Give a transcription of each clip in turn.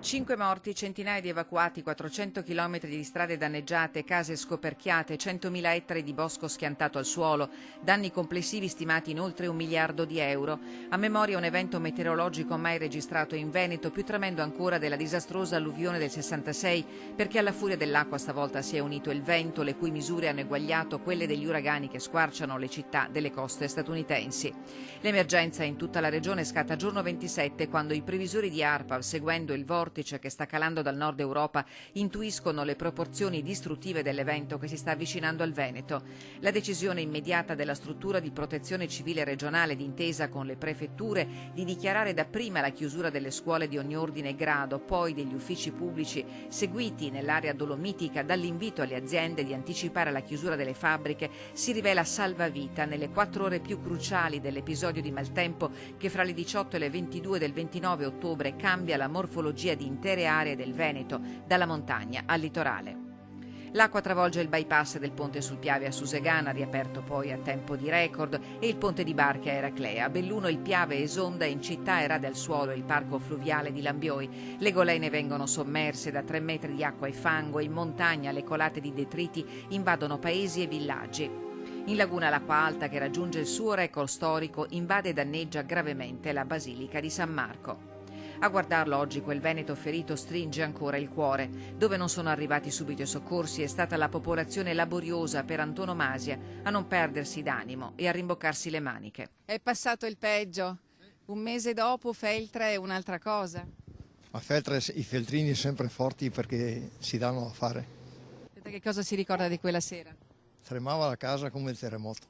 5 morti, centinaia di evacuati, 400 chilometri di strade danneggiate, case scoperchiate, 100.000 ettari di bosco schiantato al suolo, danni complessivi stimati in oltre 1 miliardo di euro. A memoria un evento meteorologico mai registrato in Veneto, più tremendo ancora della disastrosa alluvione del 66, perché alla furia dell'acqua stavolta si è unito il vento, le cui misure hanno eguagliato quelle degli uragani che squarciano le città delle coste statunitensi. L'emergenza in tutta la regione scatta giorno 27, quando i previsori di ARPA, seguendo il vortice che sta calando dal nord Europa, intuiscono le proporzioni distruttive dell'evento che si sta avvicinando al Veneto. La decisione immediata della struttura di protezione civile regionale, d'intesa con le prefetture, di dichiarare dapprima la chiusura delle scuole di ogni ordine e grado, poi degli uffici pubblici seguiti nell'area dolomitica dall'invito alle aziende di anticipare la chiusura delle fabbriche, si rivela salvavita nelle 4 ore più cruciali dell'episodio di maltempo che fra le 18 e le 22 del 29 ottobre cambia la morfologia di intere aree del Veneto, dalla montagna al litorale. L'acqua travolge il bypass del ponte sul Piave a Susegana, riaperto poi a tempo di record, e il ponte di Barche a Eraclea. A Belluno il Piave esonda, in città erade al suolo il parco fluviale di Lambioi. Le golene vengono sommerse da 3 metri di acqua e fango e in montagna le colate di detriti invadono paesi e villaggi. In laguna l'acqua alta, che raggiunge il suo record storico, invade e danneggia gravemente la Basilica di San Marco. A guardarlo oggi quel Veneto ferito stringe ancora il cuore. Dove non sono arrivati subito i soccorsi è stata la popolazione laboriosa per antonomasia a non perdersi d'animo e a rimboccarsi le maniche. È passato il peggio. Un mese dopo Feltre è un'altra cosa. A Feltre i feltrini sempre forti perché si danno a fare. Che cosa si ricorda di quella sera? Tremava la casa come il terremoto.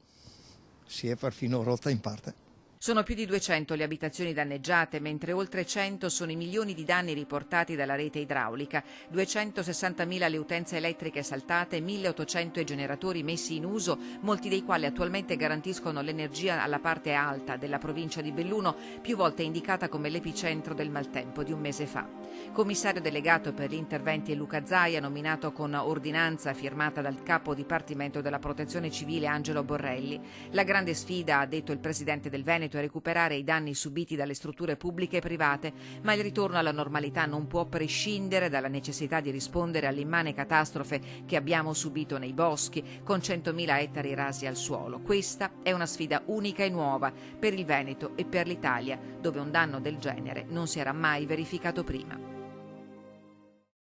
Si è perfino rotta in parte. Sono più di 200 le abitazioni danneggiate, mentre oltre 100 sono i milioni di danni riportati dalla rete idraulica, 260.000 le utenze elettriche saltate, 1.800 i generatori messi in uso, molti dei quali attualmente garantiscono l'energia alla parte alta della provincia di Belluno, più volte indicata come l'epicentro del maltempo di un mese fa. Commissario delegato per gli interventi è Luca Zaia, nominato con ordinanza firmata dal capo dipartimento della protezione civile Angelo Borrelli. La grande sfida, ha detto il presidente del Veneto, è recuperare i danni subiti dalle strutture pubbliche e private, ma il ritorno alla normalità non può prescindere dalla necessità di rispondere all'immane catastrofe che abbiamo subito nei boschi, con 100.000 ettari rasi al suolo. Questa è una sfida unica e nuova per il Veneto e per l'Italia, dove un danno del genere non si era mai verificato prima.